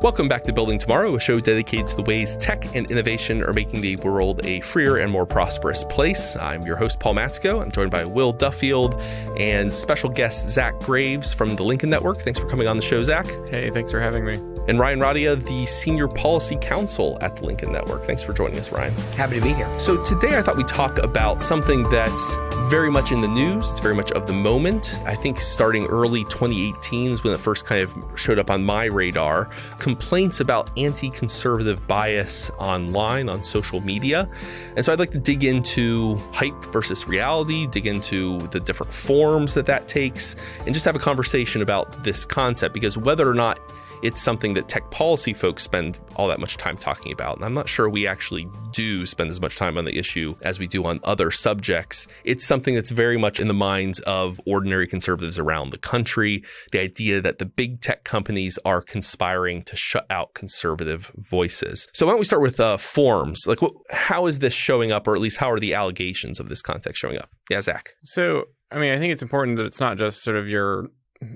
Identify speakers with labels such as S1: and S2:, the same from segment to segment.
S1: Welcome back to Building Tomorrow, a show dedicated to the ways tech and innovation are making the world a freer and more prosperous place. I'm your host, Paul Matzko. I'm joined by Will Duffield and special guest Zach Graves from the Lincoln Network. Thanks for coming on the show, Zach.
S2: Hey, thanks for having me.
S1: And Ryan Radia, the Senior Policy Counsel at the Lincoln Network. Thanks for joining us, Ryan.
S3: Happy to be here.
S1: So today I thought we'd talk about something that's very much in the news. It's very much of the moment. I think starting early 2018 is when it first kind of showed up on my radar. Complaints about anti-conservative bias online, on social media. And so I'd like to dig into hype versus reality, dig into the different forms that takes, and just have a conversation about this concept, because whether or not it's something that tech policy folks spend all that much time talking about, and I'm not sure we actually do spend as much time on the issue as we do on other subjects. It's something that's very much in the minds of ordinary conservatives around the country, the idea that the big tech companies are conspiring to shut out conservative voices. So why don't we start with forms? Like, how is this showing up, or at least how are the allegations of this context showing up? Yeah, Zach.
S2: So, I mean, I think it's important that it's not just sort of your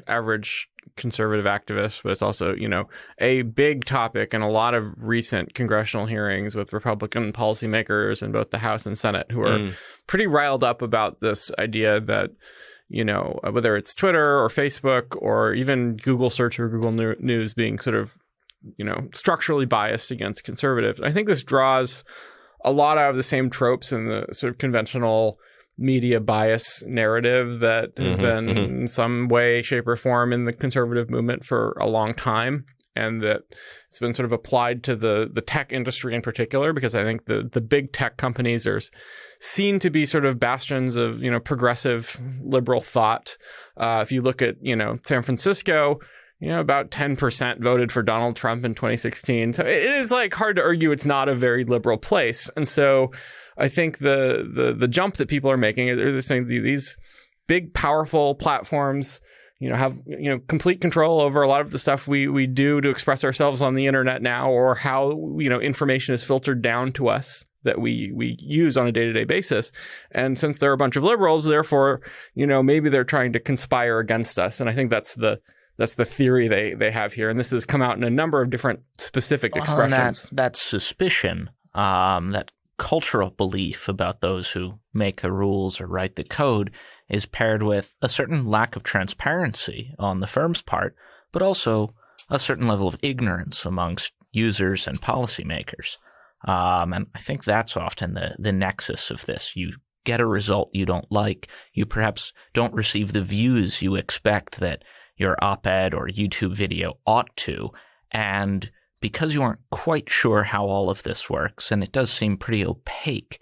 S2: average conservative activists, but it's also, a big topic in a lot of recent congressional hearings with Republican policymakers in both the House and Senate who are pretty riled up about this idea that, whether it's Twitter or Facebook or even Google search or Google News being sort of, structurally biased against conservatives. I think this draws a lot out of the same tropes in the sort of conventional media bias narrative that has been in some way, shape, or form in the conservative movement for a long time, and that it's been sort of applied to the tech industry in particular, because I think the big tech companies are seen to be sort of bastions of, progressive liberal thought. If you look at, San Francisco, about 10% voted for Donald Trump in 2016. So it is hard to argue it's not a very liberal place. And so I think the jump that people are making, they're saying these big, powerful platforms, have complete control over a lot of the stuff we do to express ourselves on the internet now, or how information is filtered down to us that we use on a day-to-day basis. And since they're a bunch of liberals, therefore, maybe they're trying to conspire against us. And I think that's the theory they have here. And this has come out in a number of different specific expressions.
S3: That suspicion, that cultural belief about those who make the rules or write the code is paired with a certain lack of transparency on the firm's part, but also a certain level of ignorance amongst users and policymakers. And I think that's often the nexus of this. You get a result you don't like. You perhaps don't receive the views you expect that your op-ed or YouTube video ought to, and because you aren't quite sure how all of this works, and it does seem pretty opaque,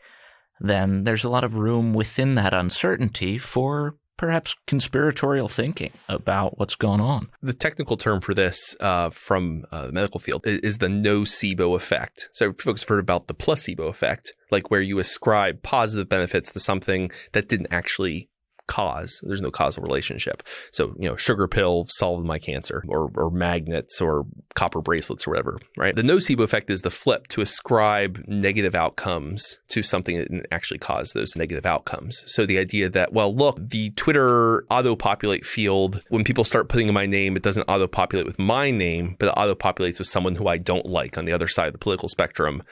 S3: then there's a lot of room within that uncertainty for perhaps conspiratorial thinking about what's going on.
S1: The technical term for this from the medical field is the nocebo effect. So folks have heard about the placebo effect, like where you ascribe positive benefits to something that didn't actually cause. There's no causal relationship. So, sugar pill solved my cancer, or magnets or copper bracelets or whatever, right? The nocebo effect is the flip, to ascribe negative outcomes to something that didn't actually cause those negative outcomes. So the idea that, well, look, the Twitter auto-populate field, when people start putting in my name, it doesn't auto-populate with my name, but it auto-populates with someone who I don't like on the other side of the political spectrum.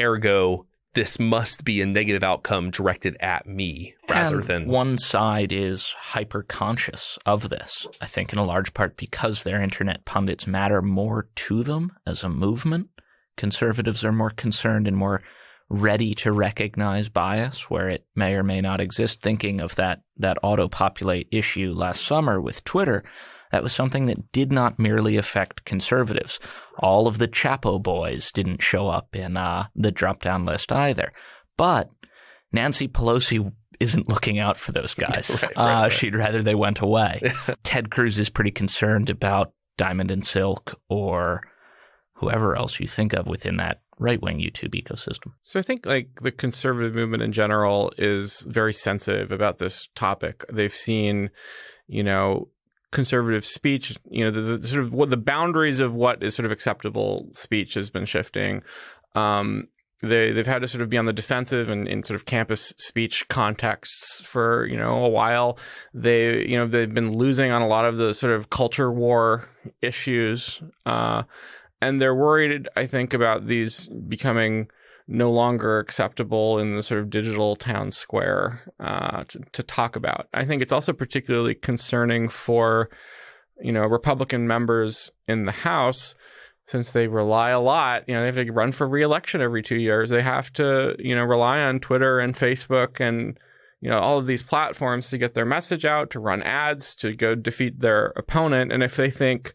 S1: Ergo, this must be a negative outcome directed at me rather than...
S3: One side is hyper-conscious of this, I think in a large part because their internet pundits matter more to them as a movement. Conservatives are more concerned and more ready to recognize bias where it may or may not exist. Thinking of that auto-populate issue last summer with Twitter, that was something that did not merely affect conservatives. All of the Chapo boys didn't show up in the drop-down list either. But Nancy Pelosi isn't looking out for those guys. Right. She'd rather they went away. Ted Cruz is pretty concerned about Diamond and Silk or whoever else you think of within that right-wing YouTube ecosystem.
S2: So I think the conservative movement in general is very sensitive about this topic. They've seen, conservative speech, the sort of what the boundaries of what is sort of acceptable speech has been shifting. They've had to sort of be on the defensive in sort of campus speech contexts for, a while. They've been losing on a lot of the sort of culture war issues. And they're worried, I think, about these becoming no longer acceptable in the sort of digital town square to talk about. I think it's also particularly concerning for, Republican members in the House, since they rely a lot, they have to run for re-election every 2 years. They have to, rely on Twitter and Facebook and, all of these platforms to get their message out, to run ads, to go defeat their opponent. And if they think,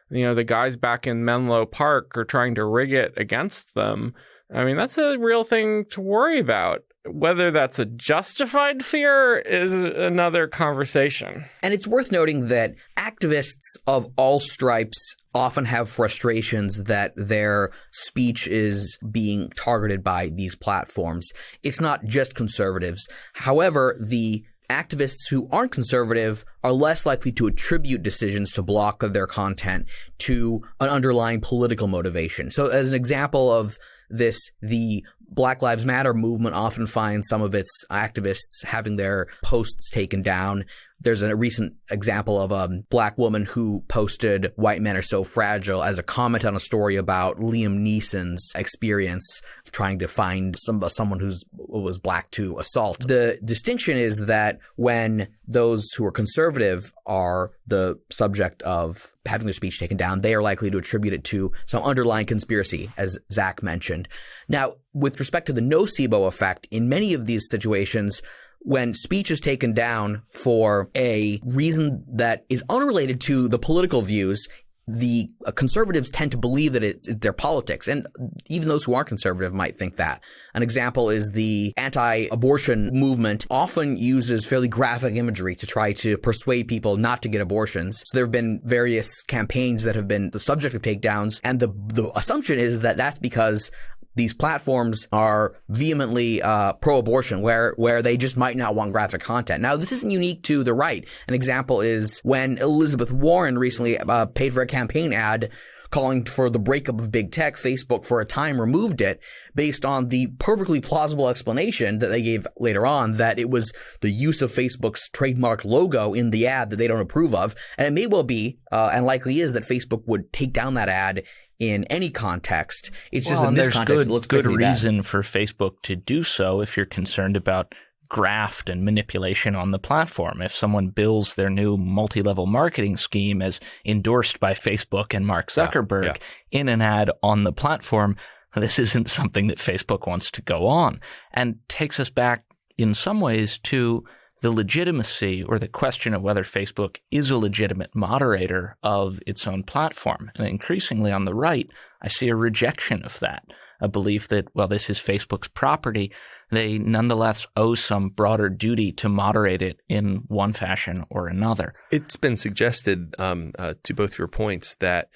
S2: the guys back in Menlo Park are trying to rig it against them, I mean, that's a real thing to worry about. Whether that's a justified fear is another conversation.
S4: And it's worth noting that activists of all stripes often have frustrations that their speech is being targeted by these platforms. It's not just conservatives. However, the activists who aren't conservative are less likely to attribute decisions to block their content to an underlying political motivation. So as an example of this, the Black Lives Matter movement often finds some of its activists having their posts taken down. There's a recent example of a black woman who posted "White men are so fragile" as a comment on a story about Liam Neeson's experience trying to find someone who was black to assault. The distinction is that when those who are conservative are the subject of having their speech taken down, they are likely to attribute it to some underlying conspiracy, as Zach mentioned. Now, with respect to the nocebo effect, in many of these situations, when speech is taken down for a reason that is unrelated to the political views, the conservatives tend to believe that it's their politics. And even those who aren't conservative might think that. An example is the anti-abortion movement often uses fairly graphic imagery to try to persuade people not to get abortions. So there have been various campaigns that have been the subject of takedowns. And the assumption is that that's because these platforms are vehemently pro-abortion, where they just might not want graphic content. Now, this isn't unique to the right. An example is when Elizabeth Warren recently paid for a campaign ad calling for the breakup of big tech. Facebook, for a time, removed it based on the perfectly plausible explanation that they gave later on that it was the use of Facebook's trademark logo in the ad that they don't approve of. And it may well be, and likely is, that Facebook would take down that ad in any context. It's just in this context, it looks
S3: good
S4: pretty bad.
S3: reason for Facebook to do so if you're concerned about graft and manipulation on the platform. If someone bills their new multi-level marketing scheme as endorsed by Facebook and Mark Zuckerberg in an ad on the platform, this isn't something that Facebook wants to go on, and takes us back in some ways to the legitimacy or the question of whether Facebook is a legitimate moderator of its own platform. And increasingly on the right, I see a rejection of that, a belief that, well, this is Facebook's property. They nonetheless owe some broader duty to moderate it in one fashion or another.
S1: It's been suggested to both your points that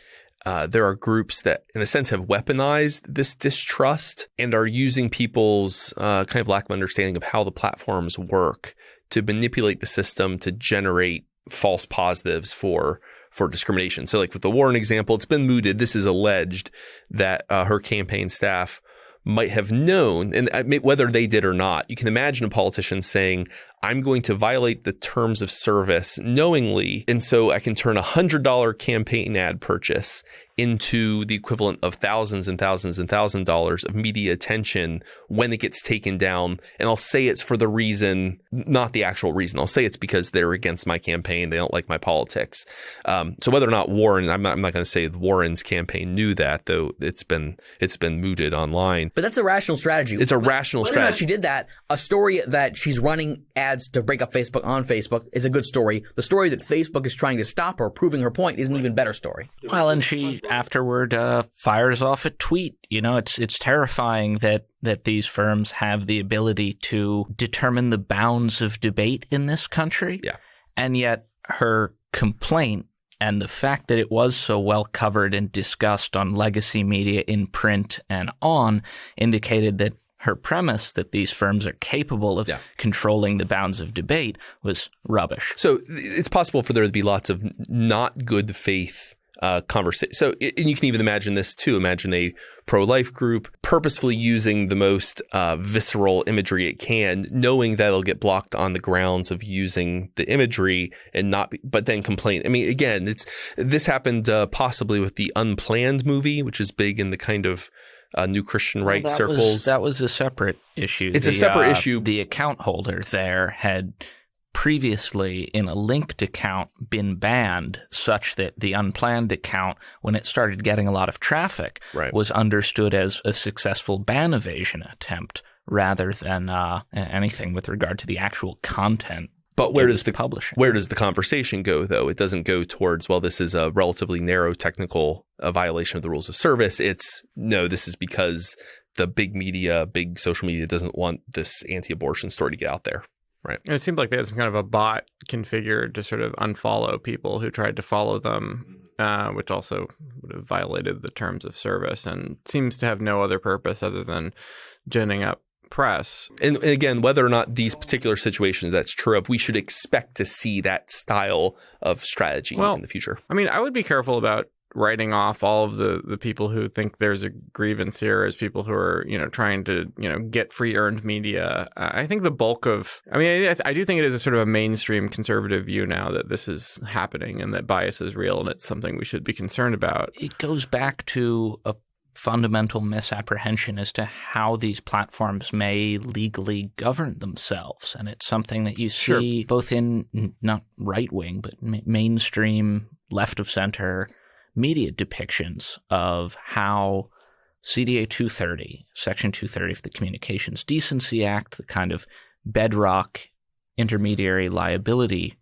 S1: there are groups that, in a sense, have weaponized this distrust and are using people's kind of lack of understanding of how the platforms work to manipulate the system to generate false positives for discrimination. So like with the Warren example, it's been mooted. This is alleged that her campaign staff might have known, and whether they did or not, you can imagine a politician saying, I'm going to violate the terms of service knowingly, and so I can turn $100 campaign ad purchase into the equivalent of thousands and thousands and $1,000s of media attention when it gets taken down. And I'll say it's for the reason, not the actual reason. I'll say it's because they're against my campaign. They don't like my politics. So whether or not Warren, I'm not going to say Warren's campaign knew that, though it's been mooted online.
S4: But that's a rational strategy.
S1: It's a rational strategy.
S4: Whether or not she did that, a story that she's running ads to break up Facebook on Facebook is a good story. The story that Facebook is trying to stop her, proving her point, is an even better story.
S3: Well, and she afterward fires off a tweet. You know, it's terrifying that these firms have the ability to determine the bounds of debate in this country.
S1: Yeah.
S3: And yet her complaint and the fact that it was so well covered and discussed on legacy media in print and on indicated that her premise that these firms are capable of controlling the bounds of debate was rubbish.
S1: So it's possible for there to be lots of not good faith conversation. So, and you can even imagine this too. Imagine a pro-life group purposefully using the most visceral imagery it can, knowing that it'll get blocked on the grounds of using the imagery and not, but then complain. I mean, again, this happened possibly with the Unplanned movie, which is big in the kind of new Christian right circles.
S3: That was a separate issue.
S1: It's a separate issue.
S3: The account holder there had previously in a linked account been banned such that the unplanned account, when it started getting a lot of traffic, was understood as a successful ban evasion attempt rather than anything with regard to the actual content.
S1: But where does the conversation go, though? It doesn't go towards, well, this is a relatively narrow technical violation of the rules of service. It's, no, this is because the big media, big social media doesn't want this anti-abortion story to get out there. Right.
S2: And it seemed like they had some kind of a bot configured to sort of unfollow people who tried to follow them, which also would have violated the terms of service and seems to have no other purpose other than ginning up press.
S1: And again, whether or not these particular situations that's true of, we should expect to see that style of strategy in the future.
S2: I mean, I would be careful about writing off all of the people who think there's a grievance here as people who are, trying to, get free earned media. I think the bulk of, I do think it is a sort of a mainstream conservative view now that this is happening and that bias is real and it's something we should be concerned about.
S3: It goes back to a fundamental misapprehension as to how these platforms may legally govern themselves. And it's something that you see both in not right-wing, but mainstream, left of center media depictions of how CDA 230, Section 230 of the Communications Decency Act, the kind of bedrock intermediary liability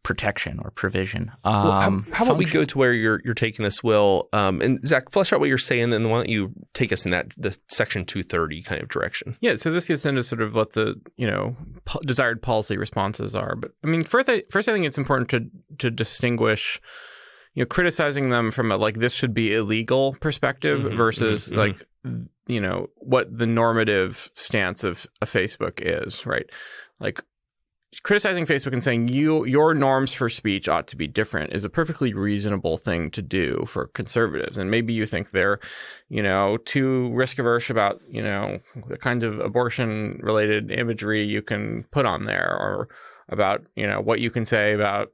S3: protection or provision.
S1: How about we go to where you're taking this, Will? And Zach, flesh out what you're saying, and why don't you take us in the Section 230 kind of direction?
S2: Yeah, so this gets into sort of what the desired policy responses are. But I mean, first I think it's important to distinguish criticizing them from a this should be illegal perspective versus what the normative stance of a Facebook is, right? Like criticizing Facebook and saying your norms for speech ought to be different is a perfectly reasonable thing to do for conservatives. And maybe you think they're, too risk averse about, the kind of abortion related imagery you can put on there, or about, what you can say about,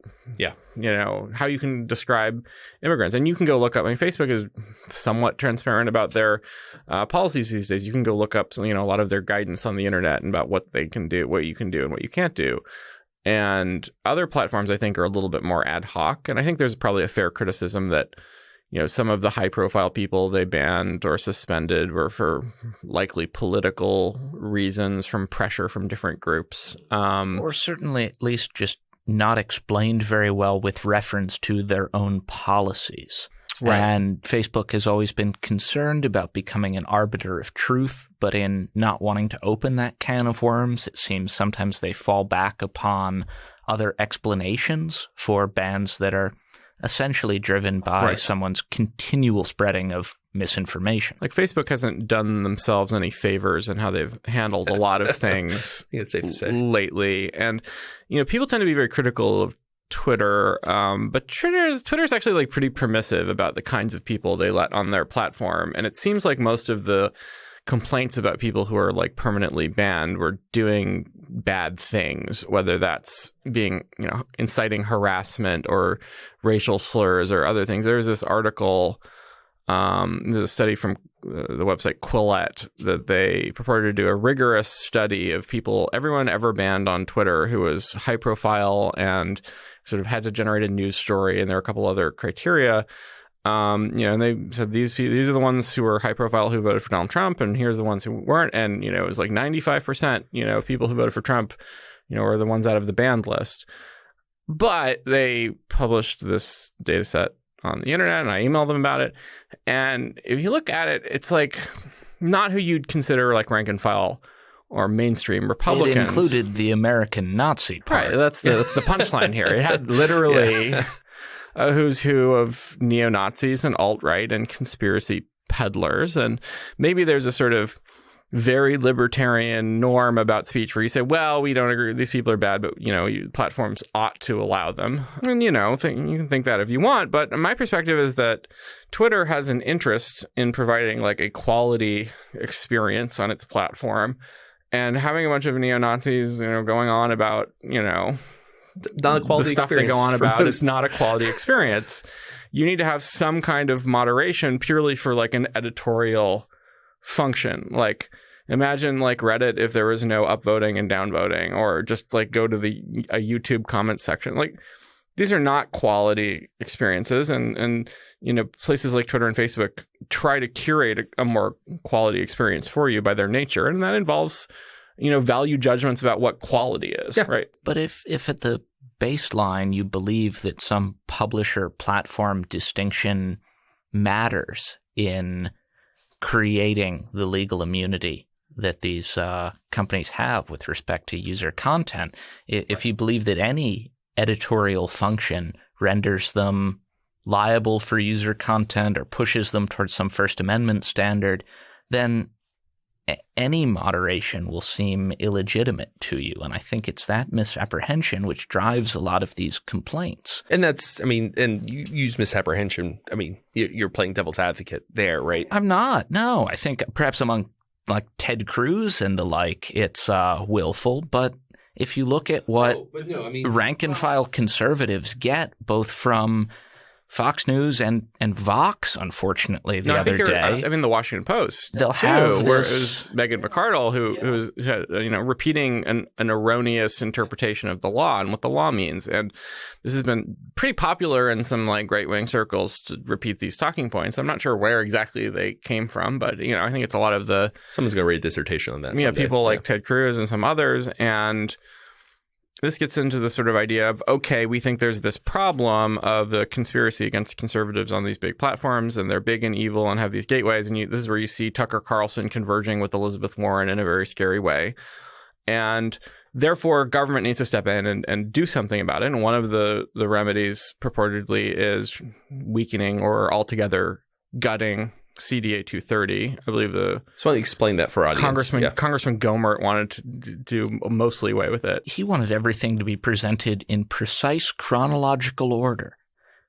S2: how you can describe immigrants. And you can go look up, Facebook is somewhat transparent about their policies these days. You can go look up, a lot of their guidance on the internet and about what they can do, what you can do and what you can't do. And other platforms, I think, are a little bit more ad hoc. And I think there's probably a fair criticism that, some of the high profile people they banned or suspended were for likely political reasons from pressure from different groups.
S3: Or certainly at least just not explained very well with reference to their own policies. Right. And Facebook has always been concerned about becoming an arbiter of truth, but in not wanting to open that can of worms, it seems sometimes they fall back upon other explanations for bans that are essentially driven by someone's continual spreading of misinformation.
S2: Facebook hasn't done themselves any favors in how they've handled a lot of things
S1: it's safe to say.
S2: Lately. And, people tend to be very critical of Twitter, but Twitter's actually pretty permissive about the kinds of people they let on their platform. And it seems like most of the complaints about people who are permanently banned were doing bad things, whether that's being, inciting harassment or racial slurs or other things. There's this article, there's a study from the website Quillette that they purported to do a rigorous study of everyone ever banned on Twitter who was high profile and sort of had to generate a news story. And there are a couple other criteria. And they said these are the ones who were high profile who voted for Donald Trump, and here's the ones who weren't. And it was 95%, of people who voted for Trump, are the ones out of the banned list. But they published this data set on the internet, and I emailed them about it. And if you look at it, it's not who you'd consider rank and file or mainstream Republicans.
S3: It included the American Nazi part.
S2: Right, that's the punchline here. It had literally a who's who of neo-Nazis and alt-right and conspiracy peddlers. And maybe there's a sort of very libertarian norm about speech where you say, well, we don't agree, these people are bad, but, platforms ought to allow them. And, you can think that if you want. But my perspective is that Twitter has an interest in providing like a quality experience on its platform. And having a bunch of neo-Nazis, going on about,
S1: not a quality
S2: the stuff they
S1: experience
S2: go on about
S1: most.
S2: is not a quality experience. You need to have some kind of moderation purely for like an editorial function. Like imagine like Reddit if there was no upvoting and downvoting, or just like go to a YouTube comment section. Like these are not quality experiences, and places like Twitter and Facebook try to curate a more quality experience for you by their nature, and that involves value judgments about what quality is, right?
S3: But if at the baseline you believe that some publisher platform distinction matters in creating the legal immunity that these companies have with respect to user content, if you believe that any editorial function renders them liable for user content or pushes them towards some First Amendment standard, then any moderation will seem illegitimate to you. And I think it's that misapprehension which drives a lot of these complaints.
S1: And and you use misapprehension. You're playing devil's advocate there, right?
S3: I'm not. No, I think perhaps among like Ted Cruz and the like, it's willful. But if you look at what rank and file conservatives get, both from Fox News and Vox, unfortunately, the other day.
S2: The Washington Post.
S3: They'll have
S2: where
S3: this.
S2: it was Megan McArdle who's repeating an erroneous interpretation of the law and what the law means. And this has been pretty popular in some like right-wing circles to repeat these talking points. I'm not sure where exactly they came from, but I think it's a lot of the
S1: someone's going to write a dissertation on that.
S2: Someday. People like Ted Cruz and some others, and this gets into the sort of idea of, okay, we think there's this problem of the conspiracy against conservatives on these big platforms, and they're big and evil and have these gateways. And this is where you see Tucker Carlson converging with Elizabeth Warren in a very scary way. And therefore, government needs to step in and do something about it. And one of the remedies purportedly is weakening or altogether gutting CDA 230. I believe
S1: So why don't you explain that for our audience?
S2: Congressman Gohmert wanted to do mostly away with it.
S3: He wanted everything to be presented in precise chronological order,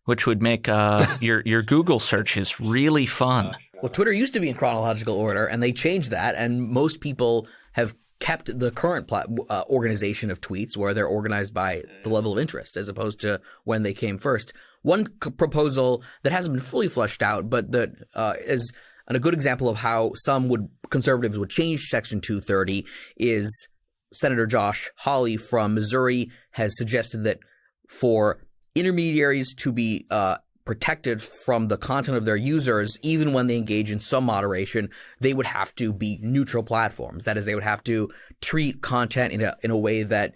S3: which would make your Google searches really fun.
S4: Well, Twitter used to be in chronological order, and they changed that, and most people have kept the current organization of tweets where they're organized by the level of interest as opposed to when they came first. One proposal that hasn't been fully fleshed out, but that is a good example of how conservatives would change Section 230 is Senator Josh Hawley from Missouri has suggested that for intermediaries to be protected from the content of their users, even when they engage in some moderation, they would have to be neutral platforms. That is, they would have to treat content in a way that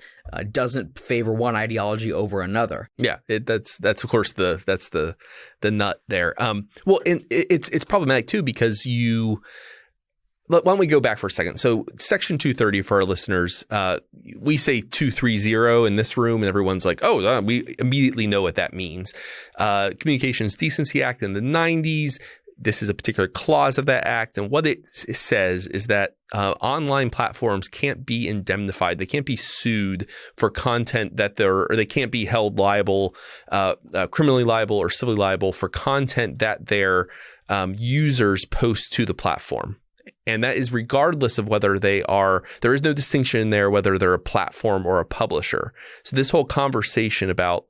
S4: doesn't favor one ideology over another.
S1: Yeah, that's of course the nut there. It's problematic too because why don't we go back for a second? So Section 230 for our listeners, we say 230 in this room and everyone's like, oh, we immediately know what that means. Communications Decency Act in the 90s. This is a particular clause of that act. And what it says is that online platforms can't be indemnified. They can't be sued for content that they can't be held liable, criminally liable or civilly liable for content that their users post to the platform. And that is regardless of whether there is no distinction in there, whether they're a platform or a publisher. So this whole conversation about,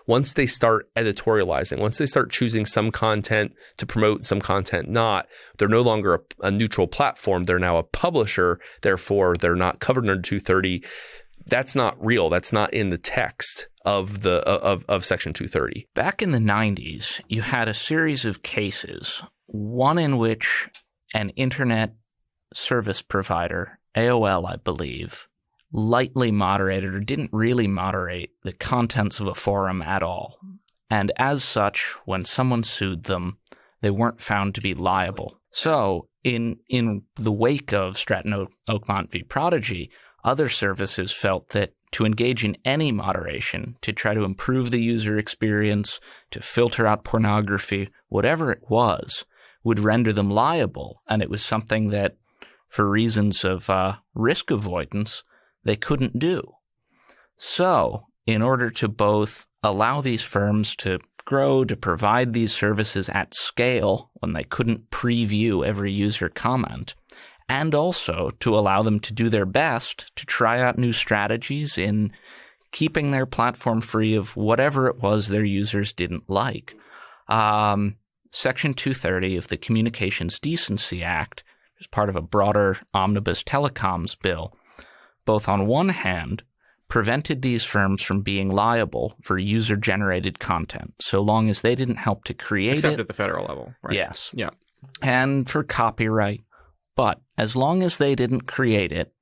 S1: once they start editorializing, once they start choosing some content to promote, some content not, they're no longer a neutral platform. They're now a publisher. Therefore, they're not covered under 230. That's not real. That's not in the text of Section 230.
S3: Back in the 90s, you had a series of cases, one in which an internet service provider, AOL, I believe, lightly moderated or didn't really moderate the contents of a forum at all. And as such, when someone sued them, they weren't found to be liable. So in the wake of Stratton Oakmont v. Prodigy, other services felt that to engage in any moderation, to try to improve the user experience, to filter out pornography, whatever it was, would render them liable. And it was something that for reasons of risk avoidance, they couldn't do. So, in order to both allow these firms to grow, to provide these services at scale when they couldn't preview every user comment, and also to allow them to do their best to try out new strategies in keeping their platform free of whatever it was their users didn't like. Section 230 of the Communications Decency Act is part of a broader omnibus telecoms bill. Both on one hand, prevented these firms from being liable for user-generated content, so long as they didn't help to create
S2: Except
S3: it.
S2: at the federal level, right?
S3: Yes.
S2: Yeah.
S3: And for copyright. But as long as they didn't create it,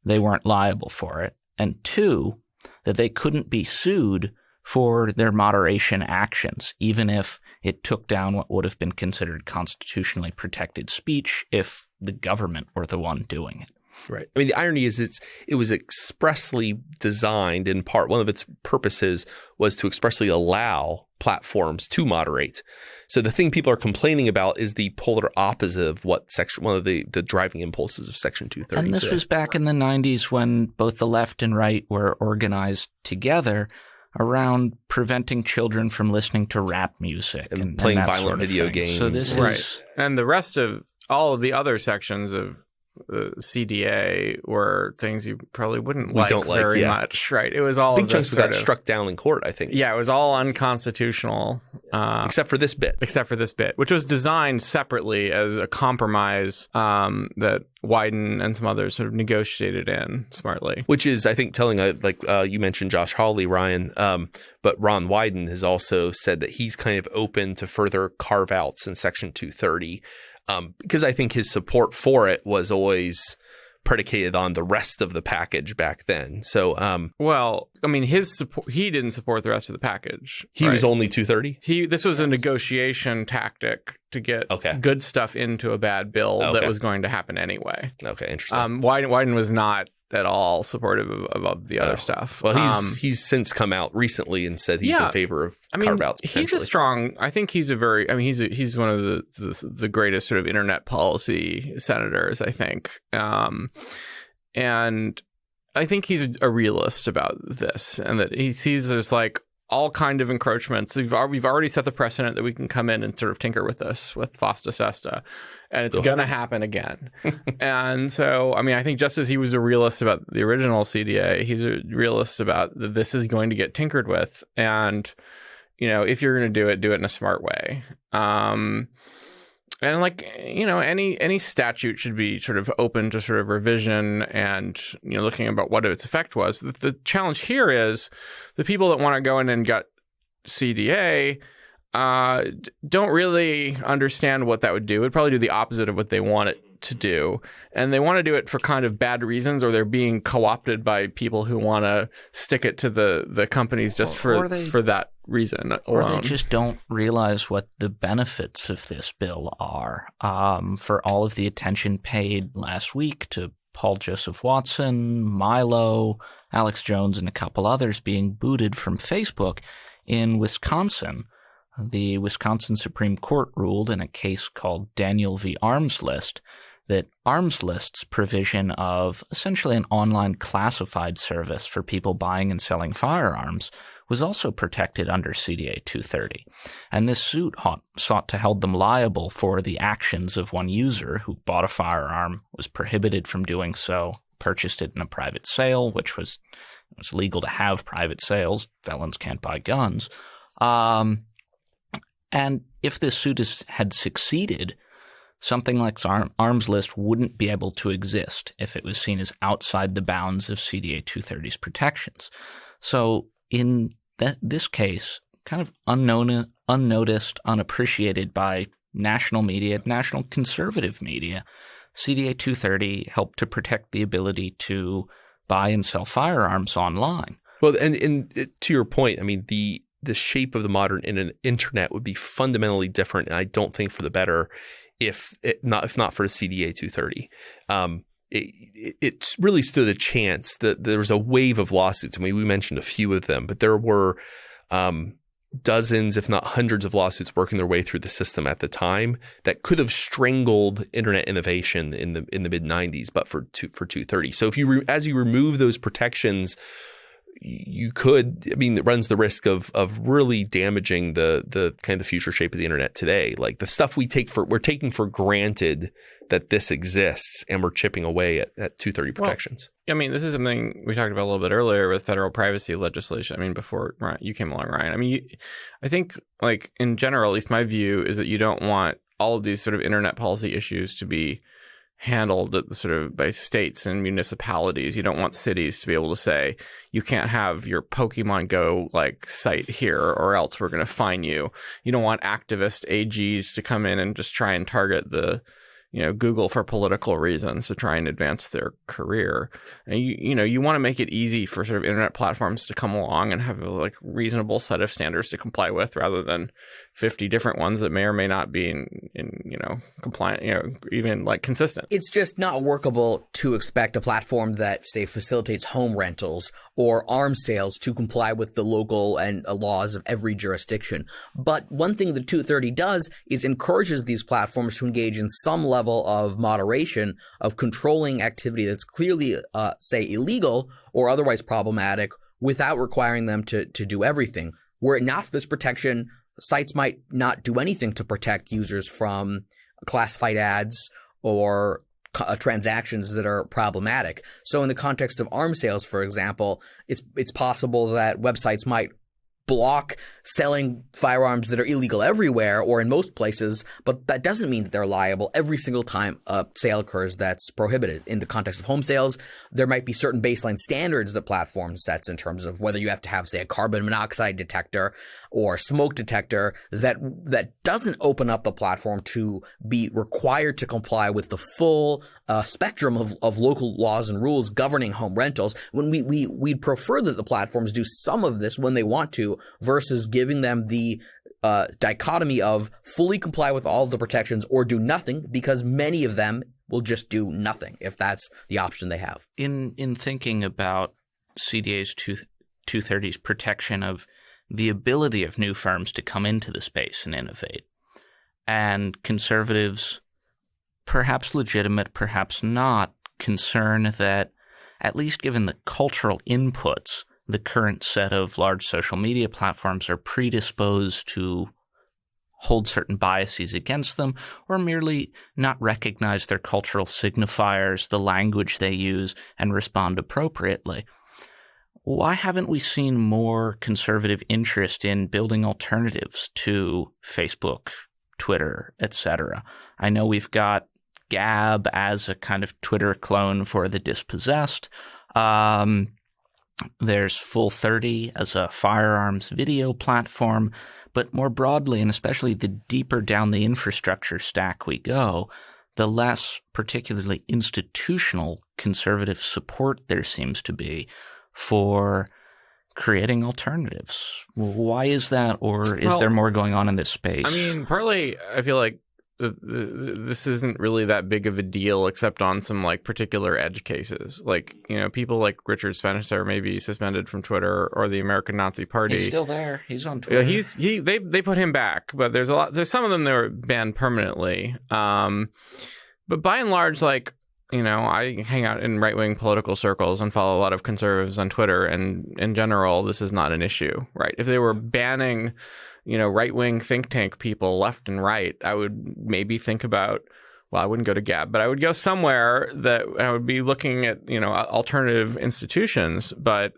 S3: they weren't liable for it. And two, that they couldn't be sued for their moderation actions, even if it took down what would have been considered constitutionally protected speech if the government were the one doing it.
S1: Right. I mean, the irony is it was expressly designed in part. One of its purposes was to expressly allow platforms to moderate. So the thing people are complaining about is the polar opposite of what one of the driving impulses of Section 230.
S3: And this was back in the 90s when both the left and right were organized together around preventing children from listening to rap music
S1: and playing
S3: that
S1: violent
S3: sort of
S1: video
S3: thing.
S1: games.
S3: So this
S2: Right.
S3: is
S2: And the rest of all of the other sections of CDA were things you probably wouldn't like very much, right? It was all
S1: big
S2: of
S1: chunks
S2: this
S1: of
S2: sort
S1: that struck down in court, I think.
S2: Yeah, it was all unconstitutional.
S1: Except for this bit.
S2: Which was designed separately as a compromise that Wyden and some others sort of negotiated in smartly.
S1: Which is, I think, telling, you mentioned Josh Hawley, Ryan, but Ron Wyden has also said that he's kind of open to further carve-outs in Section 230, because I think his support for it was always predicated on the rest of the package back then. So,
S2: well, I mean, his support, he didn't support the rest of the package.
S1: He was only 230?
S2: This was a negotiation tactic to get good stuff into a bad bill that was going to happen anyway.
S1: Okay, interesting.
S2: Wyden was not at all supportive of the other stuff.
S1: Well, he's since come out recently and said he's in favor of carve-outs.
S2: He's I think he's he's one of the greatest sort of internet policy senators, I think. And I think he's a realist about this, and that he sees there's like all kind of encroachments. We've already set the precedent that we can come in and sort of tinker with this with FOSTA SESTA, and it's going to happen again. And so, I mean, I think just as he was a realist about the original CDA, he's a realist about that this is going to get tinkered with. And, you know, if you're going to do it in a smart way. And like, you know, any statute should be sort of open to sort of revision and, you know, looking about what its effect was. The challenge here is the people that want to go in and gut CDA don't really understand what that would do. It would probably do the opposite of what they want it to do. And they want to do it for kind of bad reasons, or they're being co-opted by people who want to stick it to the companies just for that reason alone.
S3: Or they just don't realize what the benefits of this bill are. For all of the attention paid last week to Paul Joseph Watson, Milo, Alex Jones, and a couple others being booted from Facebook in Wisconsin, the Wisconsin Supreme Court ruled in a case called Daniel v. Arms List that Arms List's provision of essentially an online classified service for people buying and selling firearms was also protected under CDA 230. And this suit sought to hold them liable for the actions of one user who bought a firearm, was prohibited from doing so, purchased it in a private sale, which was legal to have private sales. Felons can't buy guns. And if this suit had succeeded, something like Arms List wouldn't be able to exist if it was seen as outside the bounds of CDA 230's protections. So in this case, kind of unnoticed, unappreciated by national media, national conservative media, CDA 230 helped to protect the ability to buy and sell firearms online.
S1: Well, and to your point, I mean, the shape of the modern internet would be fundamentally different, and I don't think for the better if not for the CDA 230. It really stood a chance that there was a wave of lawsuits. I mean, we mentioned a few of them, but there were dozens, if not hundreds of lawsuits working their way through the system at the time that could have strangled internet innovation in the mid 90s, but for 230. So if as you remove those protections, you could, it runs the risk of really damaging the kind of the future shape of the internet today. Like the stuff we're taking for granted that this exists, and we're chipping away at 230 protections.
S2: Well, this is something we talked about a little bit earlier with federal privacy legislation. Before you came along, Ryan. I think, like, in general, at least my view is that you don't want all of these sort of internet policy issues to be handled sort of by states and municipalities. You don't want cities to be able to say, you can't have your Pokemon Go like site here or else we're going to fine you. You don't want activist AGs to come in and just try and target the Google for political reasons to try and advance their career. And you want to make it easy for sort of internet platforms to come along and have a like reasonable set of standards to comply with, rather than 50 different ones that may or may not be in compliant, even like consistent.
S4: It's just not workable to expect a platform that, say, facilitates home rentals or arms sales to comply with the local and laws of every jurisdiction. But one thing that 230 does is encourages these platforms to engage in some level of moderation of controlling activity that's clearly, say, illegal or otherwise problematic, without requiring them to do everything. Were it not for this protection, sites might not do anything to protect users from classified ads or transactions that are problematic. So in the context of arms sales, for example, it's possible that websites might block selling firearms that are illegal everywhere or in most places, but that doesn't mean that they're liable every single time a sale occurs that's prohibited. In the context of home sales, there might be certain baseline standards that platform sets in terms of whether you have to have, say, a carbon monoxide detector or smoke detector that doesn't open up the platform to be required to comply with the full spectrum of local laws and rules governing home rentals. When we'd prefer that the platforms do some of this when they want to, versus giving them the dichotomy of fully comply with all of the protections or do nothing, because many of them will just do nothing if that's the option they have.
S3: In thinking about CDA's 230's protection of the ability of new firms to come into the space and innovate, and conservatives, perhaps legitimate, perhaps not, concern that, at least given the cultural inputs, the current set of large social media platforms are predisposed to hold certain biases against them, or merely not recognize their cultural signifiers, the language they use, and respond appropriately. Why haven't we seen more conservative interest in building alternatives to Facebook, Twitter, etc.? I know we've got Gab as a kind of Twitter clone for the dispossessed. There's Full30 as a firearms video platform, but more broadly, and especially the deeper down the infrastructure stack we go, the less particularly institutional conservative support there seems to be for creating alternatives. Why is that, or is there more going on in this space?
S2: Partly I feel like this isn't really that big of a deal, except on some like particular edge cases. Like, people like Richard Spencer may be suspended from Twitter, or the American Nazi Party.
S3: He's still there. He's on Twitter.
S2: They put him back, but there's some of them that were banned permanently. But by and large, like, I hang out in right-wing political circles and follow a lot of conservatives on Twitter, and in general, this is not an issue, right? If they were banning right-wing think tank people left and right, I would maybe think about, well, I wouldn't go to Gab, but I would go somewhere that I would be looking at, alternative institutions. But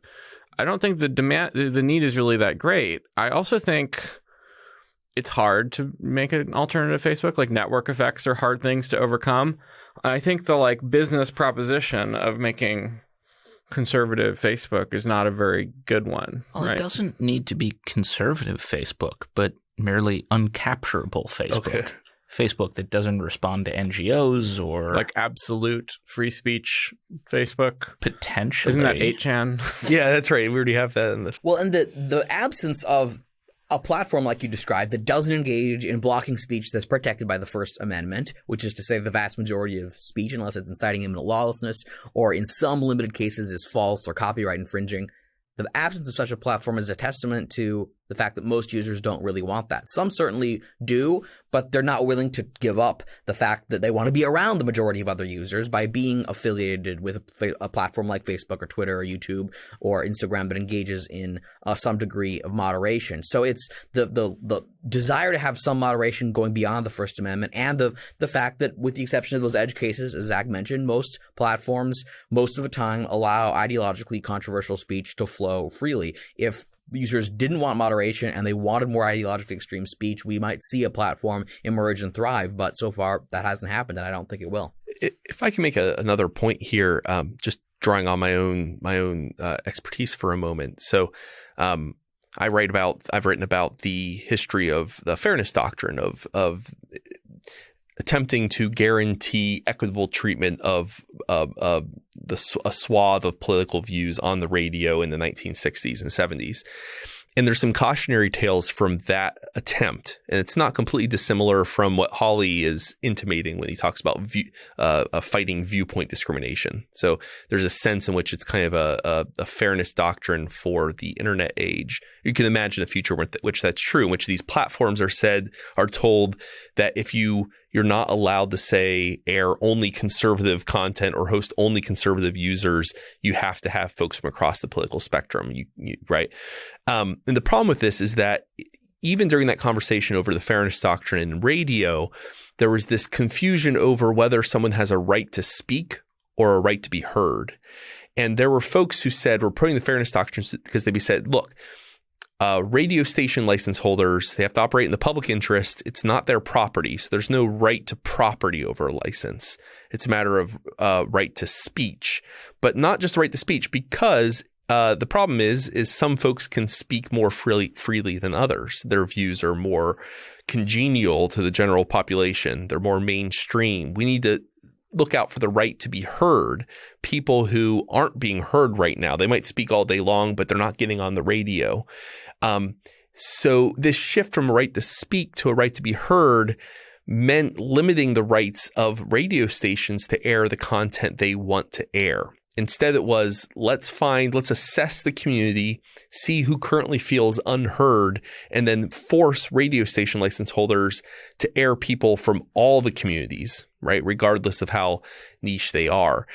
S2: I don't think the need is really that great. I also think it's hard to make an alternative Facebook. Like, network effects are hard things to overcome. I think the business proposition of making conservative Facebook is not a very good one.
S3: Well,
S2: right?
S3: It doesn't need to be conservative Facebook, but merely uncapturable Facebook. Okay. Facebook that doesn't respond to NGOs, or
S2: like absolute free speech Facebook.
S3: Potentially.
S2: Isn't that 8chan?
S1: Yeah, that's right. We already have that in the...
S4: Well, and the absence of a platform like you described that doesn't engage in blocking speech that's protected by the First Amendment, which is to say the vast majority of speech, unless it's inciting imminent lawlessness or in some limited cases is false or copyright infringing, the absence of such a platform is a testament to the fact that most users don't really want that. Some certainly do, but they're not willing to give up the fact that they want to be around the majority of other users by being affiliated with a platform like Facebook or Twitter or YouTube or Instagram that engages in some degree of moderation. So it's the desire to have some moderation going beyond the First Amendment, and the fact that, with the exception of those edge cases, as Zach mentioned, most platforms most of the time allow ideologically controversial speech to flow freely. If users didn't want moderation and they wanted more ideologically extreme speech, we might see a platform emerge and thrive. But so far, that hasn't happened, and I don't think it will.
S1: If I can make another point here, just drawing on my own expertise for a moment. So I've written about the history of the fairness doctrine of attempting to guarantee equitable treatment of a swath of political views on the radio in the 1960s and 70s. And there's some cautionary tales from that attempt. And it's not completely dissimilar from what Hawley is intimating when he talks about fighting viewpoint discrimination. So there's a sense in which it's kind of a fairness doctrine for the internet age. You can imagine a future in which that's true, in which these platforms are told that if you're not allowed to air only conservative content or host only conservative users, you have to have folks from across the political spectrum, right? And the problem with this is that even during that conversation over the fairness doctrine in radio, there was this confusion over whether someone has a right to speak or a right to be heard. And there were folks who said, we're putting the fairness doctrine because they said, look, radio station license holders, they have to operate in the public interest. It's not their property. So there's no right to property over a license. It's a matter of right to speech, but not just the right to speech, because the problem is some folks can speak more freely than others. Their views are more congenial to the general population. They're more mainstream. We need to look out for the right to be heard. People who aren't being heard right now, they might speak all day long, but they're not getting on the radio. So this shift from a right to speak to a right to be heard meant limiting the rights of radio stations to air the content they want to air. Instead, it was, let's assess the community, see who currently feels unheard, and then force radio station license holders to air people from all the communities, right, regardless of how niche they are.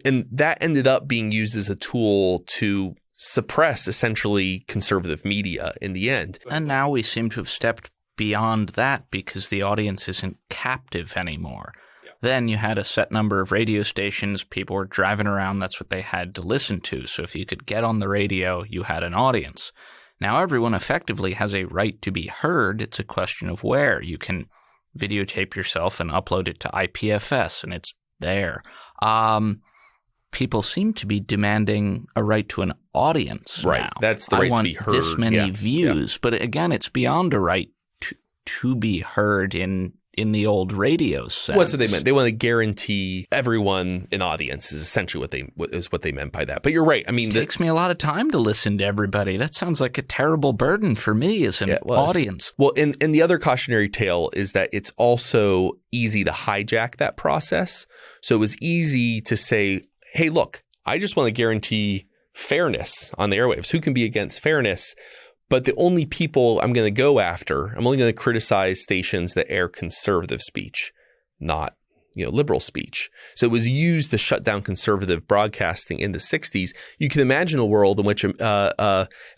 S1: And that ended up being used as a tool to suppress essentially conservative media in the end.
S3: And now we seem to have stepped beyond that because the audience isn't captive anymore. Then you had a set number of radio stations. People were driving around. That's what they had to listen to. So if you could get on the radio, you had an audience. Now everyone effectively has a right to be heard. It's a question of where. You can videotape yourself and upload it to IPFS, and it's there. People seem to be demanding a right to an audience
S1: right.
S3: now.
S1: That's the right to be heard.
S3: This many views. But again, it's beyond a right to be heard in the old radio sense.
S1: What's what they meant? They want to guarantee everyone an audience is essentially what they meant by that. But you're right. I mean,
S3: it takes me a lot of time to listen to everybody. That sounds like a terrible burden for me as an audience.
S1: Well, and the other cautionary tale is that it's also easy to hijack that process. So it was easy to say, hey, look, I just want to guarantee fairness on the airwaves. Who can be against fairness? But the only people I'm going to go after, I'm only going to criticize stations that air conservative speech, not liberal speech. So it was used to shut down conservative broadcasting in the 60s. You can imagine a world in which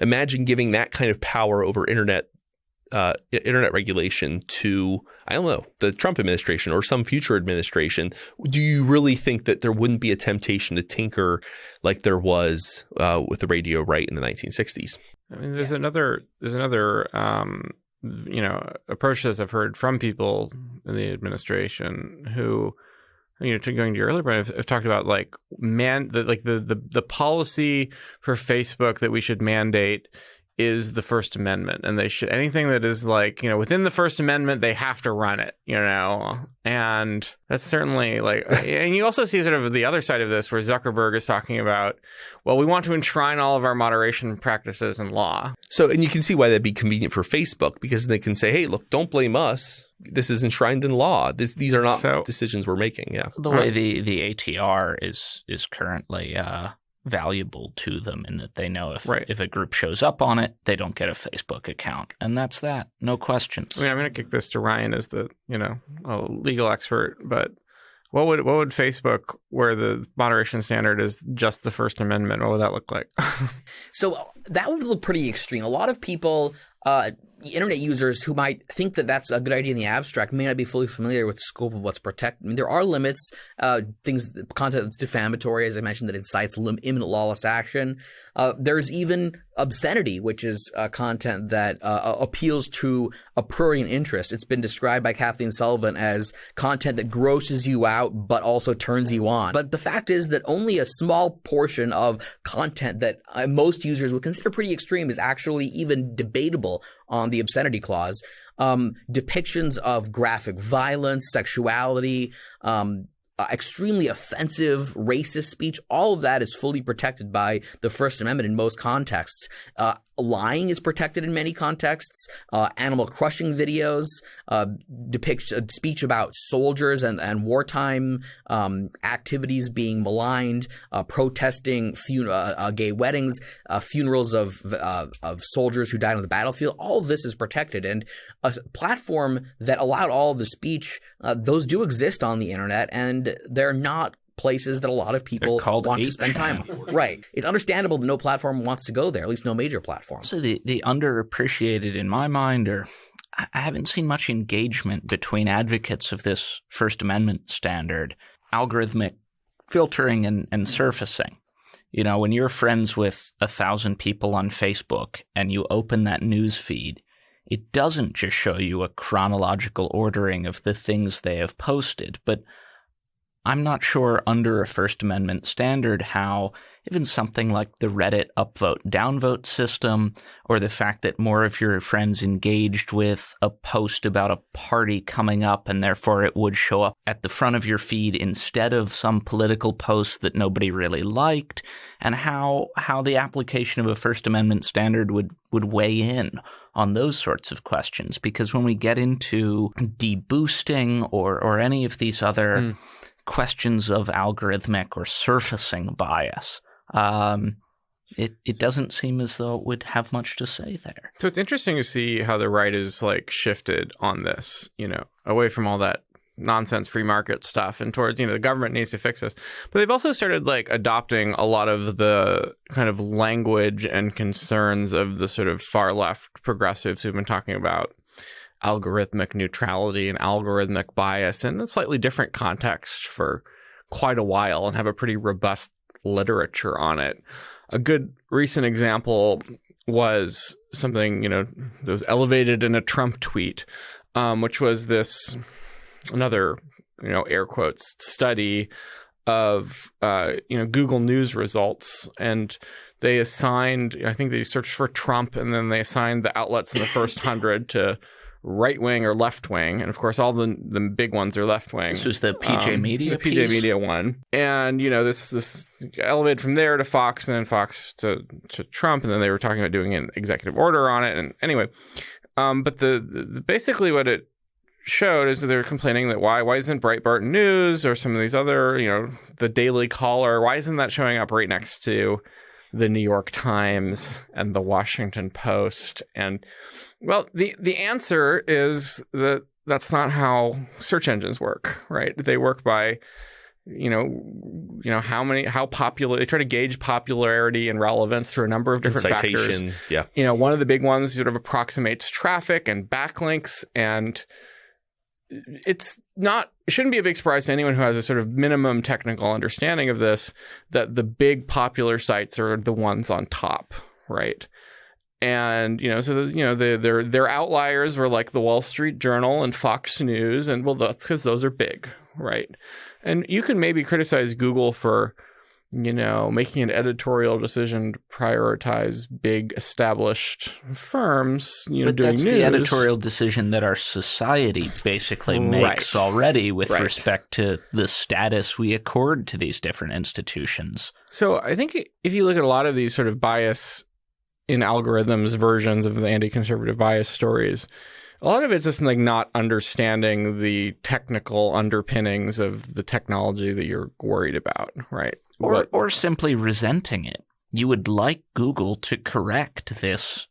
S1: imagine giving that kind of power over internet regulation to, I don't know, the Trump administration or some future administration. Do you really think that there wouldn't be a temptation to tinker like there was with the radio right in the 1960s?
S2: I mean, there's another approach that I've heard from people in the administration who, going to your earlier point, have talked about the policy for Facebook that we should mandate is the First Amendment, and they should, anything that is within the First Amendment, they have to run it, and that's certainly and you also see sort of the other side of this where Zuckerberg is talking about, well, we want to enshrine all of our moderation practices in law.
S1: So, and you can see why that'd be convenient for Facebook, because they can say, hey, look, don't blame us. This is enshrined in law. These are not decisions we're making. Yeah.
S3: The way the ATR is currently valuable to them in that they know
S2: Right.
S3: if a group shows up on it, they don't get a Facebook account. And that's that. No questions.
S2: I mean, I'm going to kick this to Ryan as the, a legal expert, but what would Facebook, where the moderation standard is just the First Amendment, what would that look like?
S4: So that would look pretty extreme. A lot of people, internet users who might think that that's a good idea in the abstract, may not be fully familiar with the scope of what's protected. I mean, there are limits, content that's defamatory, as I mentioned, that incites imminent lawless action. There's even obscenity, which is content that appeals to a prurient interest. It's been described by Kathleen Sullivan as content that grosses you out but also turns you on. But the fact is that only a small portion of content that most users would consider pretty extreme is actually even debatable on the obscenity clause. Depictions of graphic violence, sexuality, extremely offensive, racist speech, all of that is fully protected by the First Amendment in most contexts. Lying is protected in many contexts. Animal crushing videos depict speech about soldiers and wartime activities being maligned, protesting gay weddings, funerals of soldiers who died on the battlefield. All of this is protected. And a platform that allowed all of the speech, those do exist on the internet, and they're not places that a lot of people want to spend time on. Right. It's understandable that no platform wants to go there, at least no major platform.
S3: So the underappreciated in my mind, or I haven't seen much engagement between advocates of this First Amendment standard, algorithmic filtering and surfacing. When you're friends with 1,000 people on Facebook and you open that news feed, it doesn't just show you a chronological ordering of the things they have posted, but I'm not sure under a First Amendment standard how even something like the Reddit upvote downvote system, or the fact that more of your friends engaged with a post about a party coming up and therefore it would show up at the front of your feed instead of some political post that nobody really liked, and how the application of a First Amendment standard would weigh in on those sorts of questions. Because when we get into deboosting or any of these other questions of algorithmic or surfacing bias, it doesn't seem as though it would have much to say there.
S2: So it's interesting to see how the right is shifted on this, away from all that nonsense free market stuff and towards, the government needs to fix this. But they've also started adopting a lot of the kind of language and concerns of the sort of far left progressives who've been talking about algorithmic neutrality and algorithmic bias in a slightly different context for quite a while, and have a pretty robust literature on it. A good recent example was something, that was elevated in a Trump tweet, which was this another, air quotes, study of, Google News results. And they assigned, I think they searched for Trump, and then they assigned the outlets in the first 100 to right wing or left wing, and of course all the big ones are left wing.
S3: This was the PJ Media
S2: piece? PJ Media one, and this elevated from there to Fox, and then Fox to Trump, and then they were talking about doing an executive order on it. And anyway, but the basically what it showed is that they were complaining that why isn't Breitbart News or some of these other, the Daily Caller, why isn't that showing up right next to the New York Times and the Washington Post? And well, the answer is that that's not how search engines work, right? They work by, how popular, they try to gauge popularity and relevance through a number of different factors.
S1: Yeah.
S2: One of the big ones sort of approximates traffic and backlinks, and it shouldn't be a big surprise to anyone who has a sort of minimum technical understanding of this, that the big popular sites are the ones on top, right? And, so, their outliers were like the Wall Street Journal and Fox News. And, well, that's because those are big, right? And you can maybe criticize Google for, making an editorial decision to prioritize big established firms,
S3: but
S2: doing
S3: that's
S2: news.
S3: The editorial decision that our society basically makes already with respect to the status we accord to these different institutions.
S2: So I think if you look at a lot of these sort of bias in algorithms versions of the anti-conservative bias stories, A lot of it's just like not understanding the technical underpinnings of the technology that you're worried about, right?
S3: Or simply resenting it. You would like Google to correct this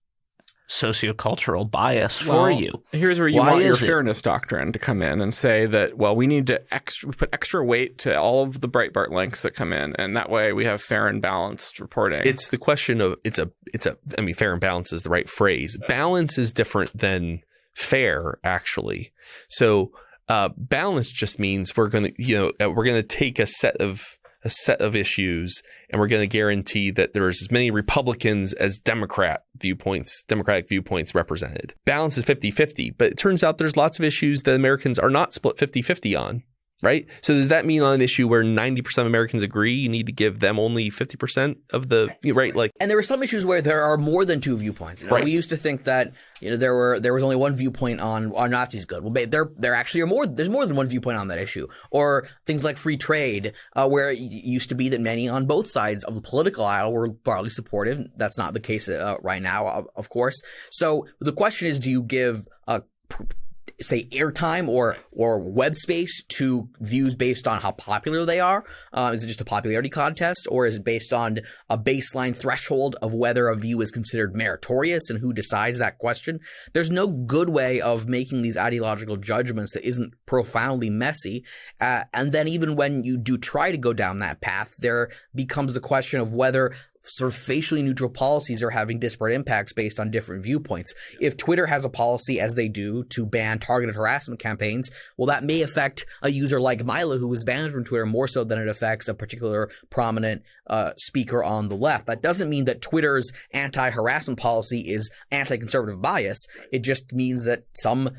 S3: sociocultural bias for you.
S2: Here's where you
S3: Why
S2: want your
S3: is it?
S2: fairness doctrine to come in and say that, well, we need to put extra weight to all of the Breitbart links that come in, and that way we have fair and balanced reporting.
S1: It's the question of I mean, fair and balanced is the right phrase. Balance is different than fair, actually. So balance just means we're going to take a set of issues, and we're going to guarantee that there's as many Republicans as Democratic viewpoints represented. Balance is 50-50, but it turns out there's lots of issues that Americans are not split 50-50 on, right? So does that mean on an issue where 90% of Americans agree, you need to give them only 50% of the, right? Like,
S4: and there are some issues where there are more than two viewpoints.
S1: Right.
S4: We used to think that there was only one viewpoint on are Nazis good? Well, there actually are more. There's more than one viewpoint on that issue. Or things like free trade, where it used to be that many on both sides of the political aisle were broadly supportive. That's not the case right now, of course. So the question is, do you give say airtime or web space to views based on how popular they are? Is it just a popularity contest, or is it based on a baseline threshold of whether a view is considered meritorious, and who decides that question? There's no good way of making these ideological judgments that isn't profoundly messy. And then even when you do try to go down that path, there becomes the question of whether sort of facially neutral policies are having disparate impacts based on different viewpoints. If Twitter has a policy, as they do, to ban targeted harassment campaigns, well, that may affect a user like Mila, who was banned from Twitter, more so than it affects a particular prominent speaker on the left. That doesn't mean that Twitter's anti-harassment policy is anti-conservative bias. It just means that some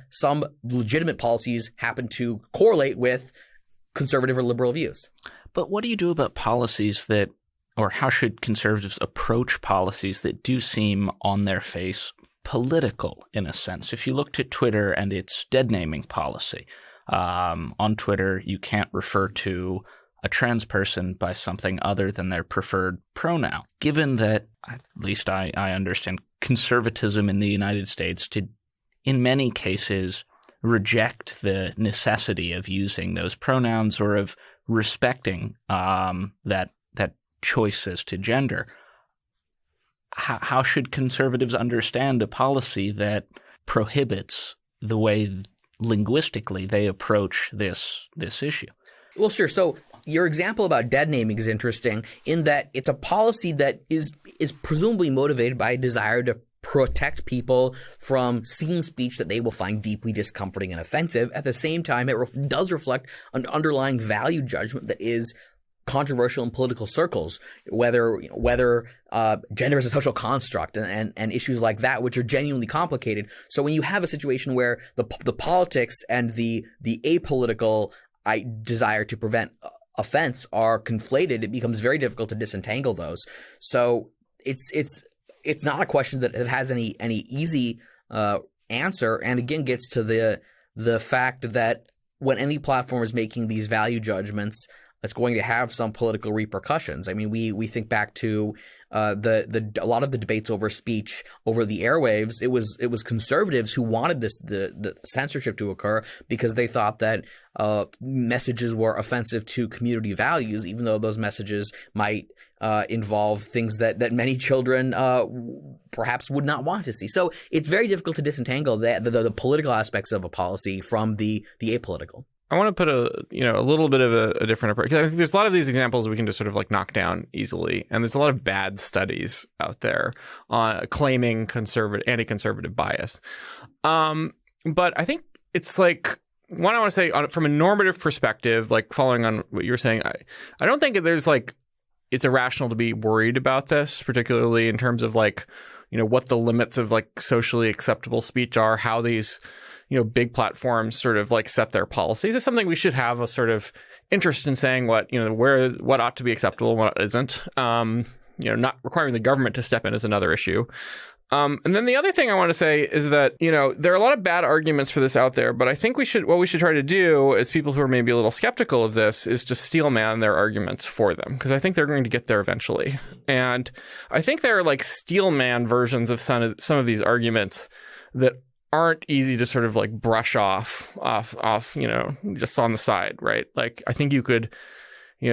S4: legitimate policies happen to correlate with conservative or liberal views.
S3: But what do you do about policies that, or how should conservatives approach policies that do seem on their face political in a sense? If you looked at Twitter and its dead naming policy, on Twitter you can't refer to a trans person by something other than their preferred pronoun. Given that, at least I understand, conservatism in the United States to, in many cases, reject the necessity of using those pronouns or of respecting that choice as to gender. How should conservatives understand a policy that prohibits the way linguistically they approach this issue?
S4: Well, sure. So your example about dead naming is interesting in that it's a policy that is presumably motivated by a desire to protect people from seeing speech that they will find deeply discomforting and offensive. At the same time, it does reflect an underlying value judgment that is controversial in political circles, whether gender is a social construct and issues like that, which are genuinely complicated. So when you have a situation where the politics and the apolitical desire to prevent offense are conflated, it becomes very difficult to disentangle those. So it's not a question that it has any easy answer, and again gets to the fact that when any platform is making these value judgments, it's going to have some political repercussions. I mean, we think back to a lot of the debates over speech over the airwaves. It was conservatives who wanted the censorship to occur because they thought that messages were offensive to community values, even though those messages might involve things that many children perhaps would not want to see. So it's very difficult to disentangle the political aspects of a policy from the apolitical.
S2: I want to put a little bit of a different approach. I think there's a lot of these examples we can just sort of like knock down easily, and there's a lot of bad studies out there claiming anti-conservative bias. But I think it's like, one, I want to say from a normative perspective, like following on what you were saying, I don't think there's like it's irrational to be worried about this, particularly in terms of like, what the limits of like socially acceptable speech are, how these big platforms sort of like set their policies. It's something we should have a sort of interest in saying what ought to be acceptable and what isn't. Not requiring the government to step in is another issue. And then the other thing I want to say is that, there are a lot of bad arguments for this out there, but I think what we should try to do as people who are maybe a little skeptical of this is just steelman their arguments for them, because I think they're going to get there eventually. And I think there are like steelman versions of some of these arguments that aren't easy to sort of like brush off, just on the side, right? Like, I think you could,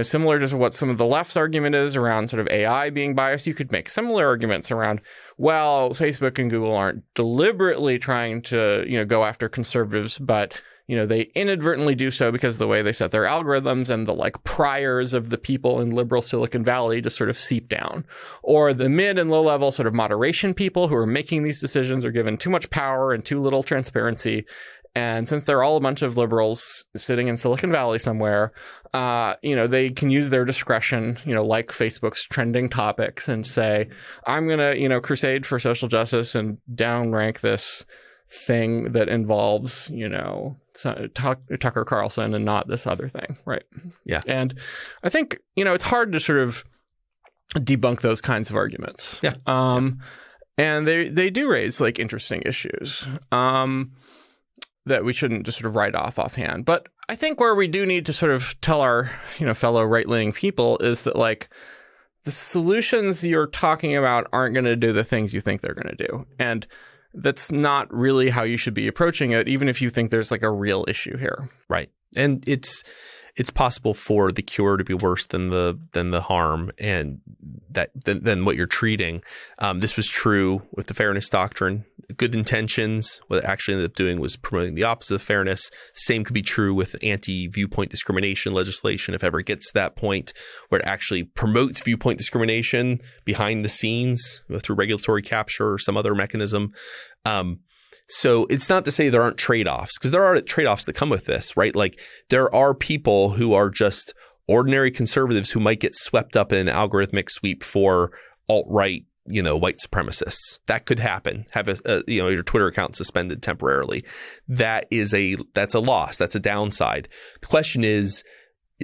S2: similar to what some of the left's argument is around sort of AI being biased, you could make similar arguments around, well, Facebook and Google aren't deliberately trying to, go after conservatives, but they inadvertently do so because of the way they set their algorithms, and the like priors of the people in liberal Silicon Valley just sort of seep down. Or the mid and low level sort of moderation people who are making these decisions are given too much power and too little transparency. And since they're all a bunch of liberals sitting in Silicon Valley somewhere, they can use their discretion, like Facebook's trending topics, and say, I'm going to, crusade for social justice and downrank this thing that involves, Tucker Carlson and not this other thing, right?
S1: Yeah.
S2: And I think, it's hard to sort of debunk those kinds of arguments.
S1: Yeah.
S2: And they do raise like interesting issues that we shouldn't just sort of write off offhand. But I think where we do need to sort of tell our, fellow right-leaning people is that like the solutions you're talking about aren't going to do the things you think they're going to do. And that's not really how you should be approaching it, even if you think there's like a real issue here.
S1: Right. And it's possible for the cure to be worse than the harm, and than what you're treating. This was true with the fairness doctrine. Good intentions, what it actually ended up doing was promoting the opposite of fairness. Same could be true with anti-viewpoint discrimination legislation, if ever it gets to that point where it actually promotes viewpoint discrimination behind the scenes through regulatory capture or some other mechanism. So it's not to say there aren't trade-offs, because there are trade-offs that come with this, right? Like, there are people who are just ordinary conservatives who might get swept up in an algorithmic sweep for alt-right, white supremacists. That could happen. Have your Twitter account suspended temporarily. That's a loss. That's a downside. The question is,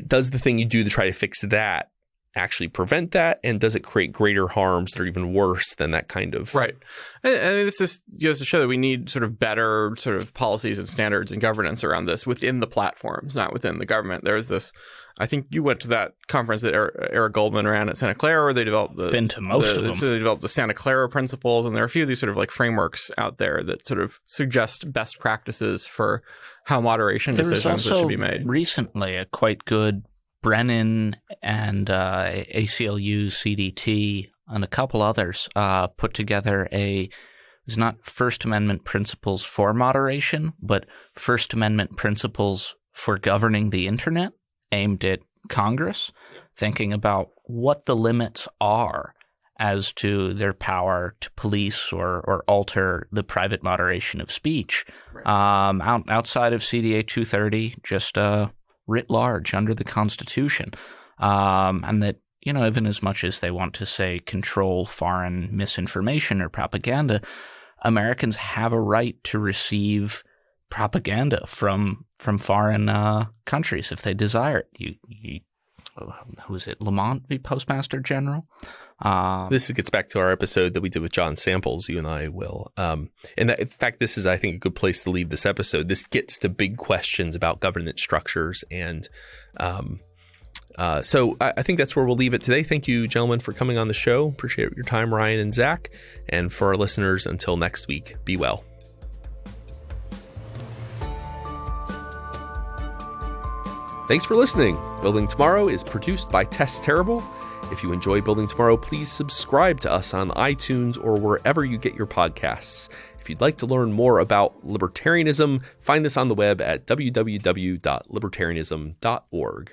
S1: does the thing you do to try to fix that actually prevent that, and does it create greater harms that are even worse than that kind of
S2: right? And this just goes to show that we need sort of better sort of policies and standards and governance around this within the platforms, not within the government. There's this, I think you went to that conference that Eric Goldman ran at Santa Clara, where they developed
S3: been to most of them.
S2: So they developed the Santa Clara principles, and there are a few of these sort of like frameworks out there that sort of suggest best practices for how moderation decisions should be made.
S3: Recently, a quite good Brennan and ACLU, CDT, and a couple others put together it's not First Amendment principles for moderation, but First Amendment principles for governing the internet, aimed at Congress, thinking about what the limits are as to their power to police or alter the private moderation of speech. Right. Outside of CDA 230, just writ large under the Constitution, and that, even as much as they want to say control foreign misinformation or propaganda, Americans have a right to receive propaganda from foreign countries if they desire it. Who is it? Lamont, the Postmaster General?
S1: This gets back to our episode that we did with John Samples, you and I, Will. In fact, this is, I think, a good place to leave this episode. This gets to big questions about governance structures. And so I think that's where we'll leave it today. Thank you, gentlemen, for coming on the show. Appreciate your time, Ryan and Zach. And for our listeners, until next week, be well. Thanks for listening. Building Tomorrow is produced by Tess Terrible. If you enjoy Building Tomorrow, please subscribe to us on iTunes or wherever you get your podcasts. If you'd like to learn more about libertarianism, find us on the web at www.libertarianism.org.